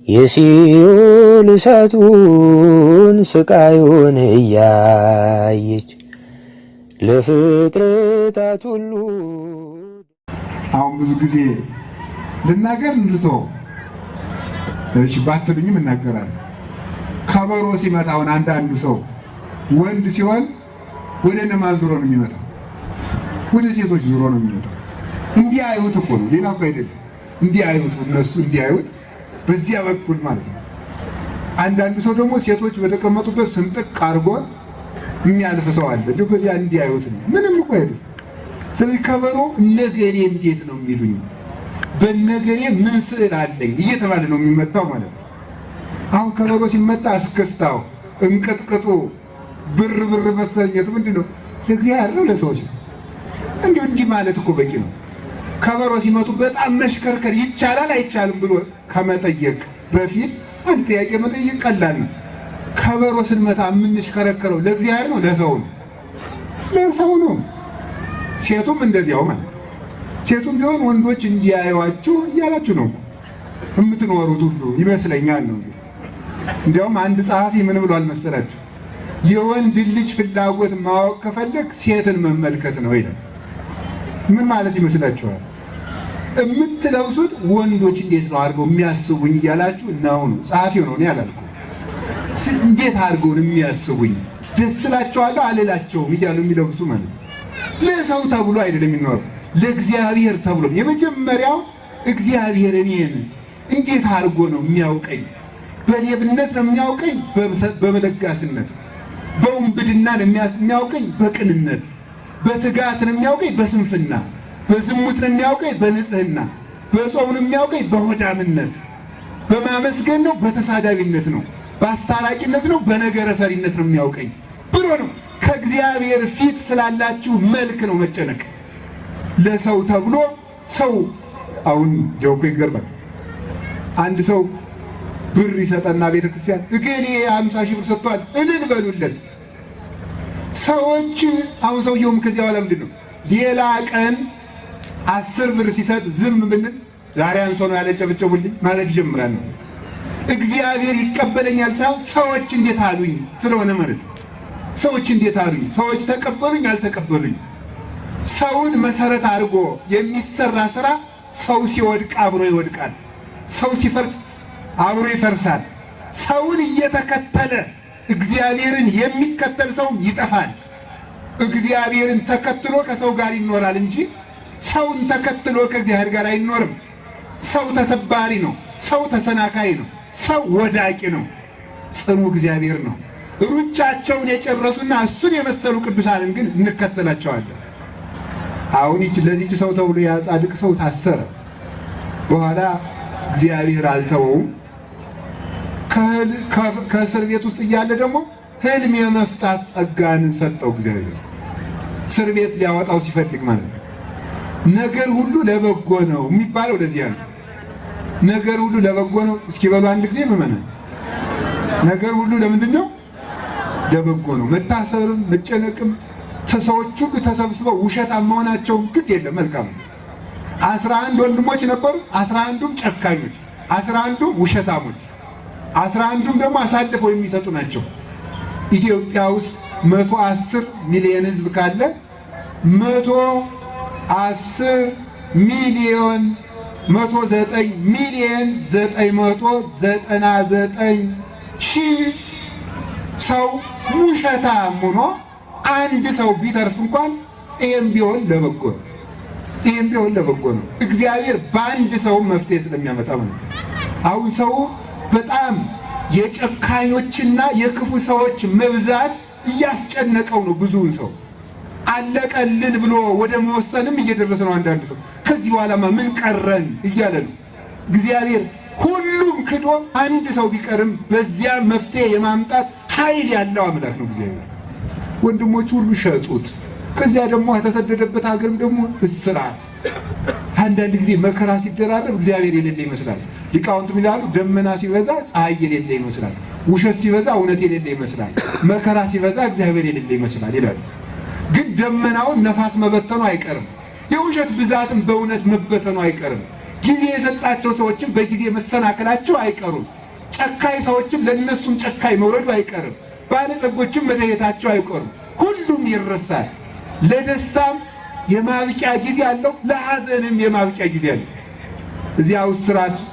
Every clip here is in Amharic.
የሲኦል እሳቱን ስቃዩን እያየች ለፍጥረታት ሁሉ አሁን ብዙ ጊዜ ልናገር እንድቶ እሺ ባትሉኝም እናገራለሁ። ከበሮ ሲመታ አሁን አንዳንዱ ሰው ወንድ ሲሆን ወደ እነማን ዙሮ ነው የሚመጣው? ወደ ሴቶች ዙሮ ነው የሚመጣው። እንዲያዩት እኮ ነው፣ ሌላ እኮ አይደለም። እንዲያዩት እነሱ እንዲያዩት በዚያ በኩል ማለት ነው። አንዳንዱ ሰው ደግሞ ሴቶች በተቀመጡበት ስንጥቅ አድርጎ የሚያልፍ ሰው አለ። እንዲሁ በዚያ እንዲያዩት ነው፣ ምንም እኮ አይደለም። ስለዚህ ከበሮ እነገሌ እንዴት ነው የሚሉኝ፣ በነገሌ ምን ስዕል አለኝ እየተባለ ነው የሚመታው ማለት ነው። አሁን ከበሮ ሲመታ እስክስታው፣ እንቅጥቅጡ፣ ብር ብር መሰኘቱ ምንድን ነው? ለእግዚአብሔር ነው ለሰዎች ነው? እንዲሁ እንዲህ ማለት እኮ በቂ ነው። ከበሮ ሲመቱ በጣም መሽከርከር ይቻላል አይቻልም ብሎ ከመጠየቅ በፊት አንድ ጥያቄ መጠየቅ ቀላል ነው። ከበሮ ስንመታ የምንሽከረከረው ለእግዚአብሔር ነው ለሰው ነው? ለሰው ነው። ሴቱም እንደዚያው ማለት ነው። ሴቱም ቢሆን ወንዶች እንዲያዩዋችሁ እያላችሁ ነው የምትኖሩት ሁሉ ይመስለኛል ነው። እንዲያውም አንድ ጸሐፊ ምን ብሏል መሰላችሁ? የወንድ ልጅ ፍላጎት ማወቅ ከፈለግ ሴትን መመልከት ነው ይላል። ምን ማለት ይመስላችኋል? የምትለብሱት ወንዶች እንዴት ነው አድርገው የሚያስቡኝ እያላችሁ ነው። ጸሐፊው ነው እኔ አላልኩም። እንዴት አድርገው የሚያስቡኝ ደስ እላቸዋለሁ አልላቸውም እያሉ የሚለብሱ ማለት ነው። ለሰው ተብሎ አይደለም የሚኖረው፣ ለእግዚአብሔር ተብሎ። የመጀመሪያው እግዚአብሔር እኔን እንዴት አድርጎ ነው የሚያውቀኝ? በሌብነት ነው የሚያውቀኝ? በመለጋስነት? በውንብድና ነው የሚያውቀኝ? በቅንነት? በትጋት ነው የሚያውቀኝ? በስንፍና? በዝሙት ነው የሚያውቀኝ? በንጽህና? በጾም ነው የሚያውቀኝ? በሆዳምነት? በማመስገን ነው? በተሳዳቢነት ነው? በአስታራቂነት ነው? በነገረ ሰሪነት ነው የሚያውቀኝ ብሎ ነው። ከእግዚአብሔር ፊት ስላላችሁ መልክ ነው መጨነቅ። ለሰው ተብሎ ሰው አሁን ጀውኮ ይገርማል። አንድ ሰው ብር ይሰጠና ቤተክርስቲያን እገሌ 50 ሺህ ብር ሰጥቷል እልል በሉለት። ሰዎች አሁን ሰውየውም ከዚያ በኋላ ምንድን ነው ሌላ ቀን 10 ብር ሲሰጥ ዝም ብንል ዛሬ አንሶ ነው ያለጨበጨቡልኝ ማለት ይጀምራል። እግዚአብሔር ይቀበለኛል ሳይሆን ሰዎች እንዴት አሉኝ ስለሆነ ማለት ነው። ሰዎች እንዴት አሉኝ፣ ሰዎች ተቀበሉኝ አልተቀበሉኝ። ሰውን መሰረት አድርጎ የሚሰራ ስራ ሰው ሲወድቅ አብሮ ይወድቃል፣ ሰው ሲፈርስ አብሮ ይፈርሳል። ሰውን እየተከተለ እግዚአብሔርን የሚከተል ሰው ይጠፋል። እግዚአብሔርን ተከትሎ ከሰው ጋር ይኖራል እንጂ ሰውን ተከትሎ ከእግዚአብሔር ጋር አይኖርም። ሰው ተሰባሪ ነው፣ ሰው ተሰናካይ ነው፣ ሰው ወዳቂ ነው። ጽኑ እግዚአብሔር ነው። ሩጫቸውን የጨረሱና እሱን የመሰሉ ቅዱሳንን ግን እንከተላቸዋለን። አሁን ለዚህ ሰው ተብሎ ያ ጻድቅ ሰው ታሰረ። በኋላ እግዚአብሔር አልተወውም። ከእስር ቤት ውስጥ እያለ ደግሞ ህልም የመፍታት ጸጋን ሰጠው እግዚአብሔር። እስር ቤት ሊያወጣው ሲፈልግ ማለት ነው። ነገር ሁሉ ለበጎ ነው የሚባለው ለዚያ ነው። ነገር ሁሉ ለበጎ ነው። እስኪ በሉ አንድ ጊዜ ምዕመናን፣ ነገር ሁሉ ለምንድን ነው? ለበጎ ነው። መታሰርም መጨነቅም ሰዎች ሁሉ ተሰብስበው ውሸታም መሆናቸውም ግድ የለም፣ መልካም ነው። 11 ወንድሞች ነበሩ። 11ዱም ጨካኞች፣ 11ዱም ውሸታሞች፣ 11ዱም ደግሞ አሳልፈው የሚሰጡ ናቸው። ኢትዮጵያ ውስጥ 110 ሚሊዮን ህዝብ ካለ 110 ሚሊዮን 109 ሚሊዮን 999 ሺህ ሰው ውሸታም ሆኖ አንድ ሰው ቢተርፍ እንኳን ይሄም ቢሆን ለበጎ ነው። ይሄም ቢሆን ለበጎ ነው። እግዚአብሔር በአንድ ሰው መፍትሄ ስለሚያመጣ ማለት ነው። አሁን ሰው በጣም የጨካኞችና የክፉ ሰዎች መብዛት እያስጨነቀው ነው። ብዙውን ሰው አለቀልን ብሎ ወደ መወሰንም እየደረሰ ነው። አንዳንድ ሰው ከዚህ በኋላማ ምን ቀረን እያለ ነው። እግዚአብሔር ሁሉም ክዶ አንድ ሰው ቢቀርም በዚያ መፍትሄ የማምጣት ኃይል ያለው አምላክ ነው እግዚአብሔር። ወንድሞቹ ሁሉ ሸጡት። ከዚያ ደግሞ የተሰደደበት ሀገርም ደግሞ እስራት። አንዳንድ ጊዜ መከራ ሲደራረብ እግዚአብሔር የሌለ ይመስላል። ሊቃውንት ይላሉ ደመና ሲበዛ ፀሐይ የሌለ ይመስላል፣ ውሸት ሲበዛ እውነት የሌለ ይመስላል፣ መከራ ሲበዛ እግዚአብሔር የሌለ ይመስላል ይላሉ። ግን ደመናውን ነፋስ መበተኑ አይቀርም፣ የውሸት ብዛትም በእውነት መበተኑ አይቀርም። ጊዜ የሰጣቸው ሰዎችም በጊዜ መሰናከላቸው አይቀሩም። ጨካኝ ሰዎችም ለነሱም ጨካኝ መውረዱ አይቀርም። ባለጸጎችም መለየታቸው አይቀሩም። ሁሉም ይረሳል። ለደስታም የማብቂያ ጊዜ አለው፣ ለሐዘንም የማብቂያ ጊዜ አለው። እዚያ ውስጥ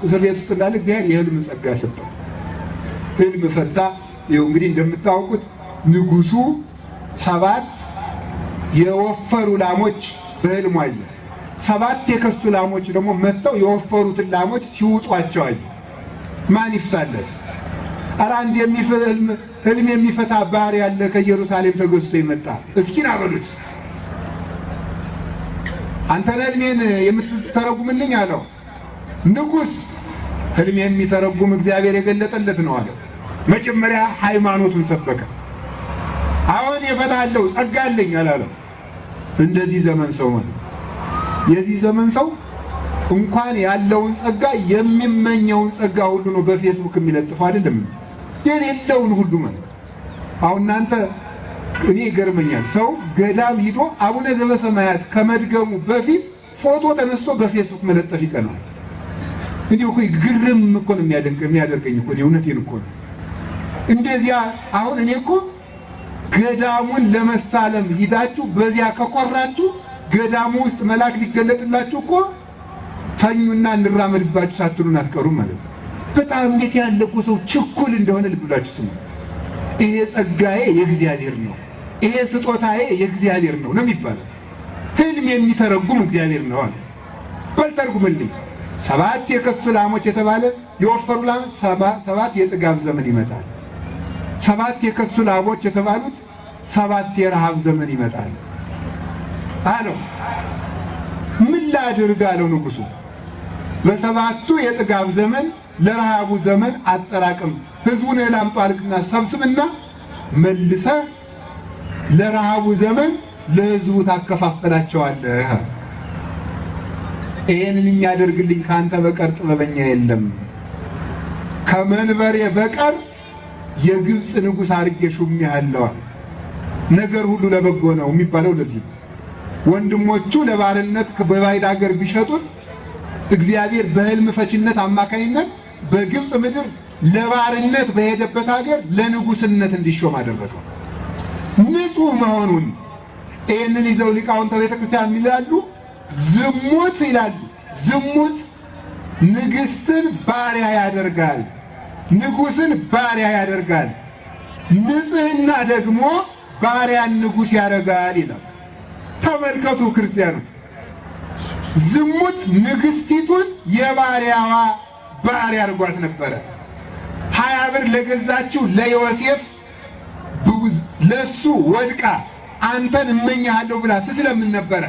እስር ቤት ውስጥ እንዳለ እግዚአብሔር የህልም ጸጋ ሰጠው። ህልም ፈታ። ይኸው እንግዲህ እንደምታውቁት ንጉሱ 7 የወፈሩ ላሞች በህልሙ አየ። 7 የከሱ ላሞች ደግሞ መጥተው የወፈሩትን ላሞች ሲውጧቸው አየ። ማን ይፍታለት? ኧረ አንድ ህልም የሚፈታ ባሪያ ያለ ከኢየሩሳሌም ተገዝቶ ይመጣ፣ እስኪ ና በሉት። አንተ ህልሜን የምትተረጉምልኝ አለው። ንጉሥ ህልም የሚተረጉም እግዚአብሔር የገለጠለት ነው አለው። መጀመሪያ ሃይማኖቱን ሰበከ። አሁን እፈታለሁ ጸጋ አለኝ አላለም። እንደዚህ ዘመን ሰው ማለት የዚህ ዘመን ሰው እንኳን ያለውን ጸጋ የሚመኘውን ጸጋ ሁሉ ነው በፌስቡክ የሚለጥፈው አይደለም፣ የሌለውን ሁሉ ማለት። አሁን እናንተ እኔ ይገርመኛል፣ ሰው ገዳም ሂዶ አቡነ ዘበሰማያት ከመድገሙ በፊት ፎቶ ተነስቶ በፌስቡክ መለጠፍ ይቀናል። እንዲሁ እኮ ግርም እኮ ነው የሚያደርገኝ እኮ እውነቴን እኮ ነው። እንደዚያ አሁን እኔ እኮ ገዳሙን ለመሳለም ሂዳችሁ በዚያ ከቆራችሁ ገዳሙ ውስጥ መልአክ ሊገለጥላችሁ እኮ ተኙና እንራመድባችሁ ሳትሉን አትቀሩም ማለት ነው። በጣም እንዴት ያለ እኮ ሰው ችኩል እንደሆነ ልብ ብላችሁ ስሙ። ይሄ ጸጋዬ የእግዚአብሔር ነው፣ ይሄ ስጦታዬ የእግዚአብሔር ነው ነው የሚባለው። ህልም የሚተረጉም እግዚአብሔር ነው አለ። በል ተርጉምልኝ። 7 የከሱ ላሞች የተባለ የወፈሩ ላሞች 7 የጥጋብ ዘመን ይመጣል። 7 የከሱ ላሞች የተባሉት 7 የረሃብ ዘመን ይመጣል አለው። ምን ላድርግ አለው ንጉሱ። በ7ቱ የጥጋብ ዘመን ለረሃቡ ዘመን አጠራቅም፣ ህዝቡን እህል አምጡ አልክና ሰብስብና መልሰህ ለረሃቡ ዘመን ለህዝቡ ታከፋፈላቸዋለህ። ይሄንን የሚያደርግልኝ ካንተ በቀር ጥበበኛ የለም፣ ከመንበሬ በቀር የግብፅ ንጉሥ አድርጌ ሹሜሃለሁ። ነገር ሁሉ ለበጎ ነው የሚባለው ለዚህ ነው። ወንድሞቹ ለባርነት በባዕድ ሀገር ቢሸጡት እግዚአብሔር በህልም ፈችነት አማካኝነት በግብፅ ምድር ለባርነት በሄደበት ሀገር ለንጉስነት እንዲሾም አደረገው። ንጹህ መሆኑን ይህንን ይዘው ሊቃውንተ ቤተ ክርስቲያን ይላሉ። ዝሙት ይላሉ፣ ዝሙት ንግስትን ባሪያ ያደርጋል፣ ንጉስን ባሪያ ያደርጋል። ንጽህና ደግሞ ባሪያን ንጉስ ያደርጋል ይላል። ተመልከቱ ክርስቲያኖች፣ ዝሙት ንግስቲቱን የባሪያዋ ባሪያ አድርጓት ነበረ። 20 ብር ለገዛችው ለዮሴፍ ለሱ ወድቃ አንተን እመኛለሁ ብላ ስትለምን ነበረ።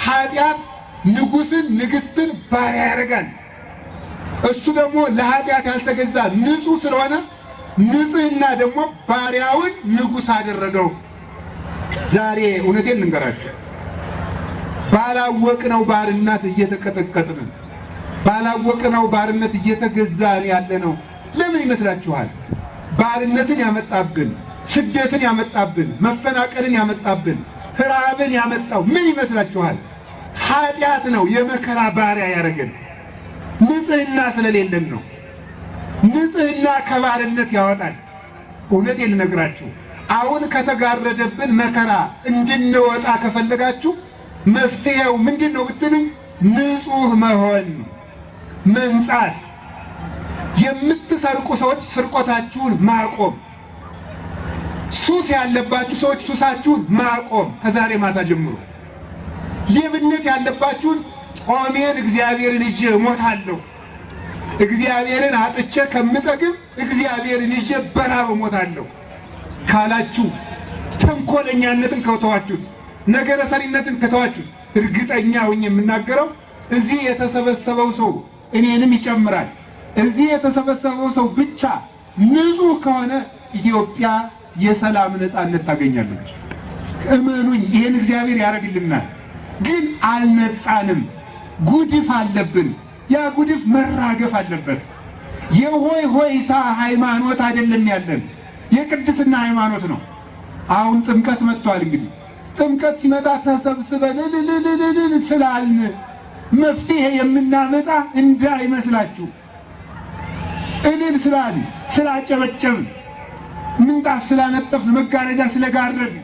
ኃጢአት ንጉስን ንግስትን ባሪያ ያደርጋል። እሱ ደግሞ ለኃጢአት ያልተገዛ ንጹህ ስለሆነ ንጽህና ደግሞ ባሪያውን ንጉስ አደረገው። ዛሬ እውነቴን ልንገራችሁ፣ ባላወቅነው ባርነት እየተቀጠቀጥን፣ ባላወቅነው ባርነት እየተገዛን ያለ ነው። ለምን ይመስላችኋል? ባርነትን ያመጣብን፣ ስደትን ያመጣብን፣ መፈናቀልን ያመጣብን፣ ረሃብን ያመጣው ምን ይመስላችኋል? ኃጢአት ነው የመከራ ባሪያ ያደረገን። ንጽህና ስለሌለን ነው። ንጽህና ከባርነት ያወጣል። እውነቴን ልነግራችሁ፣ አሁን ከተጋረደብን መከራ እንድንወጣ ከፈለጋችሁ መፍትሄው ምንድን ነው ብትሉኝ፣ ንጹህ መሆን፣ መንጻት። የምትሰርቁ ሰዎች ስርቆታችሁን ማቆም፣ ሱስ ያለባችሁ ሰዎች ሱሳችሁን ማቆም ከዛሬ ማታ ጀምሮ። ሌብነት ያለባችሁን ጾሜን እግዚአብሔርን ይዤ እሞታለሁ፣ እግዚአብሔርን አጥቼ ከምጠግብ እግዚአብሔርን ይዤ በራብ እሞታለሁ ካላችሁ፣ ተንኮለኛነትን ከተዋችሁት፣ ነገረ ሰሪነትን ከተዋችሁት፣ እርግጠኛ ሆኜ የምናገረው እዚህ የተሰበሰበው ሰው እኔንም ይጨምራል። እዚህ የተሰበሰበው ሰው ብቻ ንጹህ ከሆነ ኢትዮጵያ የሰላም ነፃነት ታገኛለች። እመኑኝ፣ ይሄን እግዚአብሔር ያደርግልናል። ግን አልነጻንም፣ ጉድፍ አለብን። ያ ጉድፍ መራገፍ አለበት። የሆይ ሆይታ ሃይማኖት አይደለም ያለን፣ የቅድስና ሃይማኖት ነው። አሁን ጥምቀት መጥቷል። እንግዲህ ጥምቀት ሲመጣ ተሰብስበን ስላልን መፍትሄ የምናመጣ እንዳይመስላችሁ። እልል ስላልን ስላጨበጨብን ምንጣፍ ስላነጠፍን መጋረጃ ስለጋረድን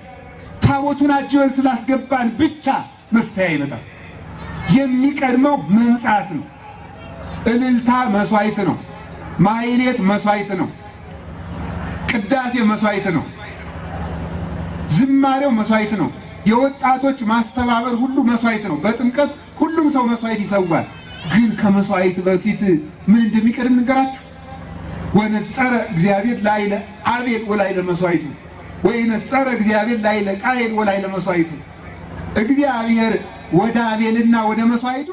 ታቦቱን አጅበን ስላስገባን ብቻ መፍትሄ አይመጣም። የሚቀድመው መንጻት ነው። እልልታ መስዋዕት ነው። ማህሌት መስዋዕት ነው። ቅዳሴ መስዋዕት ነው። ዝማሬው መስዋዕት ነው። የወጣቶች ማስተባበር ሁሉ መስዋዕት ነው። በጥምቀት ሁሉም ሰው መስዋዕት ይሰዋል። ግን ከመስዋዕት በፊት ምን እንደሚቀድም ንገራችሁ። ወነጸረ እግዚአብሔር ላዕለ አቤል ወላዕለ መስዋዕቱ ወይነጸረ እግዚአብሔር ላዕለ ቃየል ወላዕለ መስዋዕቱ። እግዚአብሔር ወደ አቤልና ወደ መስዋዕቱ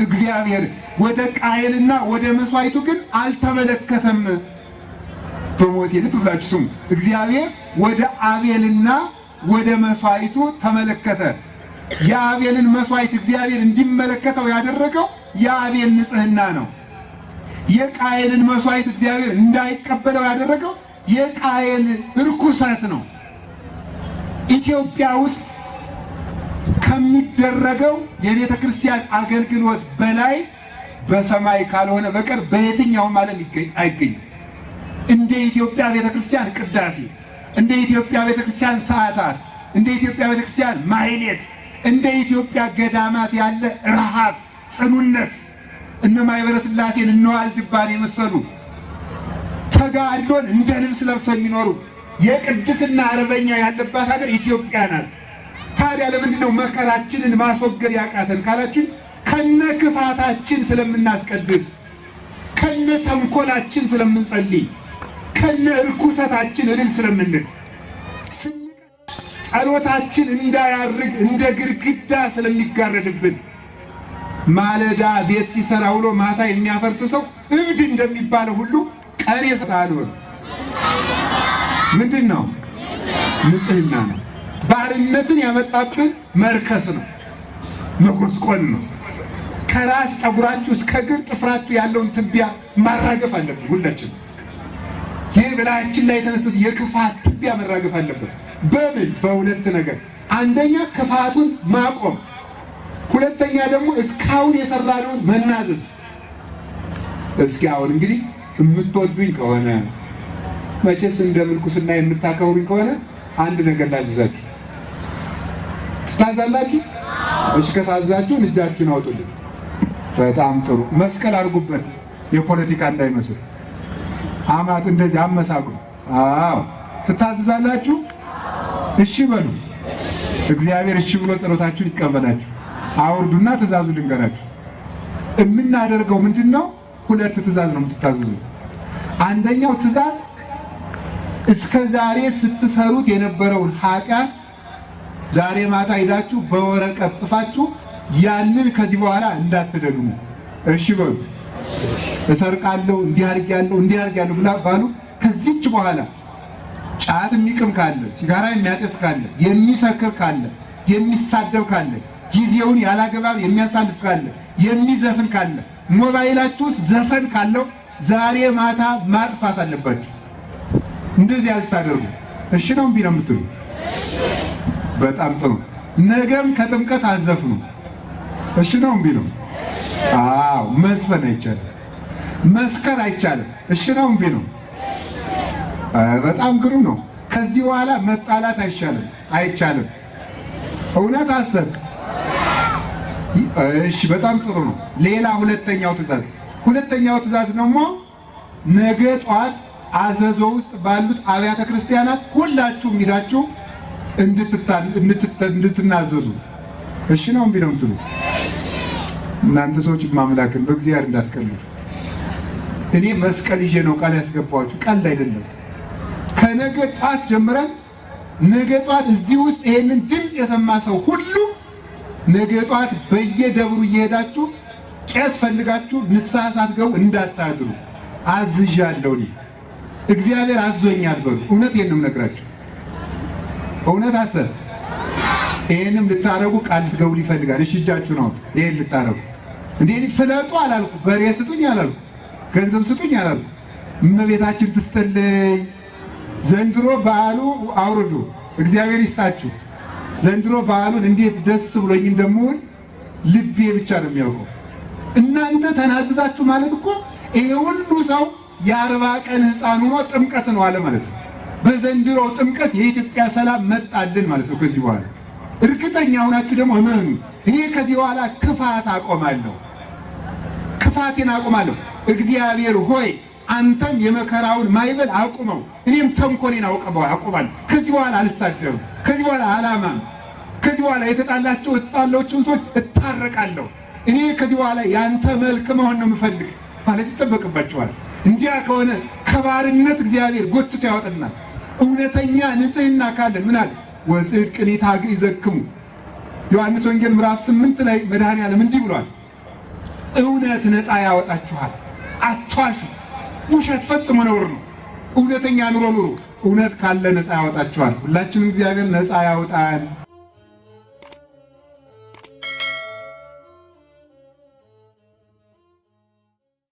እግዚአብሔር ወደ ቃየልና ወደ መስዋዕቱ ግን አልተመለከተም። በሞቴ ልብ ብላችሁ ስሙ። እግዚአብሔር ወደ አቤልና ወደ መስዋዕቱ ተመለከተ። የአቤልን መስዋዕት እግዚአብሔር እንዲመለከተው ያደረገው የአቤል ንጽሕና ነው። የቃየልን መስዋዕት እግዚአብሔር እንዳይቀበለው ያደረገው የቃየል ርኩሰት ነው። ኢትዮጵያ ውስጥ ከሚደረገው የቤተ ክርስቲያን አገልግሎት በላይ በሰማይ ካልሆነ በቀር በየትኛውም ዓለም አይገኝም። እንደ ኢትዮጵያ ቤተ ክርስቲያን ቅዳሴ፣ እንደ ኢትዮጵያ ቤተ ክርስቲያን ሰዓታት፣ እንደ ኢትዮጵያ ቤተ ክርስቲያን ማህሌት፣ እንደ ኢትዮጵያ ገዳማት ያለ ረሃብ፣ ጽኑነት እነ ማኅበረ ሥላሴን እነ ዋልድባን የመሰሉ ተጋድሎን እንደ ልብስ ለብሰው የሚኖሩ የቅድስና አርበኛ ያለባት ሀገር ኢትዮጵያ ናት። ታዲያ ለምንድን ነው መከራችንን ማስወገድ ያቃተን ካላችሁ፣ ከነ ክፋታችን ስለምናስቀድስ፣ ከነ ተንኮላችን ስለምንጸልይ፣ ከነ ርኩሰታችን እልል ስለምንል፣ ጸሎታችን እንዳያርግ እንደ ግድግዳ ስለሚጋረድብን፣ ማለዳ ቤት ሲሰራ ውሎ ማታ የሚያፈርስ ሰው እብድ እንደሚባለው ሁሉ ቀን የሰጣሉ ምንድን ነው? ንጽሕና ነው። ባርነትን ያመጣብን መርከስ ነው፣ መጎስቆል ነው። ከራስ ጠጉራችሁ እስከ እግር ጥፍራችሁ ያለውን ትቢያ ማራገፍ አለብን ሁላችን። ይህ በላያችን ላይ የተነሱት የክፋት ትቢያ መራገፍ አለብን። በምን? በሁለት ነገር። አንደኛ ክፋቱን ማቆም፣ ሁለተኛ ደግሞ እስካሁን የሰራነውን መናዘዝ። እስኪ አሁን እንግዲህ የምትወዱኝ ከሆነ መቼስ እንደ ምንኩስና የምታከብሩኝ ከሆነ አንድ ነገር ላዝዛችሁ። ትታዛላችሁ? እሺ ከታዛችሁ እጃችሁን አውጡልኝ። በጣም ጥሩ። መስቀል አድርጉበት፣ የፖለቲካ እንዳይመስል። አማት እንደዚህ አመሳቅሉ። አዎ ትታዘዛላችሁ? እሺ በሉ። እግዚአብሔር እሺ ብሎ ጸሎታችሁን ይቀበላችሁ። አውርዱና ትእዛዙ ልንገራችሁ። የምናደርገው ምንድነው? ሁለት ትእዛዝ ነው የምትታዘዙ። አንደኛው ትእዛዝ እስከ ዛሬ ስትሰሩት የነበረውን ኃጢአት ዛሬ ማታ ሄዳችሁ በወረቀት ጽፋችሁ ያንን ከዚህ በኋላ እንዳትደግሙ። እሺ በሉ። እሰርቃለሁ፣ እንዲህ አድርጊያለሁ ባሉ ከዚች በኋላ ጫት የሚቅም ካለ፣ ሲጋራ የሚያጤስ ካለ፣ የሚሰክር ካለ፣ የሚሳደብ ካለ፣ ጊዜውን ያላገባብ የሚያሳልፍ ካለ፣ የሚዘፍን ካለ፣ ሞባይላችሁ ውስጥ ዘፈን ካለው ዛሬ ማታ ማጥፋት አለባችሁ። እንደዚህ ያልታደርጉ እሺ ነው እምቢ ነው የምትሉ? በጣም ጥሩ። ነገም ከጥምቀት አዘፍኑ። እሺ ነው እምቢ ነው? አዎ። መዝፈን አይቻልም፣ መስከር አይቻልም። እሺ ነው እምቢ ነው? በጣም ግሩም ነው። ከዚህ በኋላ መጣላት አይቻልም። እውነት አሰብ። እሺ በጣም ጥሩ ነው። ሌላ ሁለተኛው ትእዛዝ ደግሞ ነገ ጧት አዘዞ ውስጥ ባሉት አብያተ ክርስቲያናት ሁላችሁም ሄዳችሁ እንድትናዘዙ። እሺ ነው እምቢ ነው የምትሉት? እናንተ ሰዎች ማምላክን በእግዚአብሔር እንዳትቀልዱ። እኔ መስቀል ይዤ ነው ቃል ያስገባችሁ፣ ቀልድ አይደለም። ከነገ ጧት ጀምረን ነገ ጧት እዚህ ውስጥ ይሄንን ድምፅ የሰማ ሰው ሁሉ ነገ ጧት በየደብሩ እየሄዳችሁ ቄስ ፈልጋችሁ ንስሐ ሳትገቡ እንዳታድሩ አዝዣለሁ። እኔ እግዚአብሔር አዞኛል በሉ። እውነት ይሄን ነው የምነግራችሁ። እውነት አሰብ። ይሄንም ልታረጉ ቃል ልትገቡ ይፈልጋል። እሺ እጃችሁን አውጡ። ይሄን ልታረጉ እንዴ ፍለጡ አላልኩ፣ በሬ ስጡኝ አላልኩ፣ ገንዘብ ስጡኝ አላልኩ። እመቤታችን ትስጥልኝ። ዘንድሮ በዓሉ አውርዱ፣ እግዚአብሔር ይስጣችሁ። ዘንድሮ በዓሉን እንዴት ደስ ብሎኝ እንደምውል ልቤ ብቻ ነው የሚያውቀው። እናንተ ተናዘዛችሁ ማለት እኮ ይሄ ሁሉ ሰው የ40 ቀን ሕፃን ሆኖ ጥምቀት ነው አለ ማለት ነው። በዘንድሮ ጥምቀት የኢትዮጵያ ሰላም መጣልን ማለት ነው። ከዚህ በኋላ እርግጠኛ ሆናችሁ ደግሞ እመኑ፣ እኔ ከዚህ በኋላ ክፋት አቆማለሁ፣ ክፋቴን አቆማለሁ። እግዚአብሔር ሆይ አንተም የመከራውን ማይበል አቁመው፣ እኔም ተንኮሌን አቆማለሁ። ከዚህ በኋላ አልሳደብም፣ ከዚህ በኋላ አላማም፣ ከዚህ በኋላ የተጣላችሁን ሰዎች እታረቃለሁ። እኔ ከዚህ በኋላ ያንተ መልክ መሆን ነው የምፈልግ ማለት ይጠበቅባቸዋል። እንዲያ ከሆነ ከባርነት እግዚአብሔር ጎትቶ ያወጣናል። እውነተኛ ንጽህና ካለን ምን አለ? ወጽድቅን ይታግዕዘክሙ። ዮሐንስ ወንጌል ምዕራፍ 8 ላይ መድኃኔዓለም እንዲህ ብሏል፣ እውነት ነፃ ያወጣችኋል። አትዋሹ፣ ውሸት ፈጽሞ ነውር ነው። እውነተኛ ኑሮ ኑሩ፣ እውነት ካለ ነፃ ያወጣችኋል። ሁላችንም እግዚአብሔር ነፃ ያወጣን።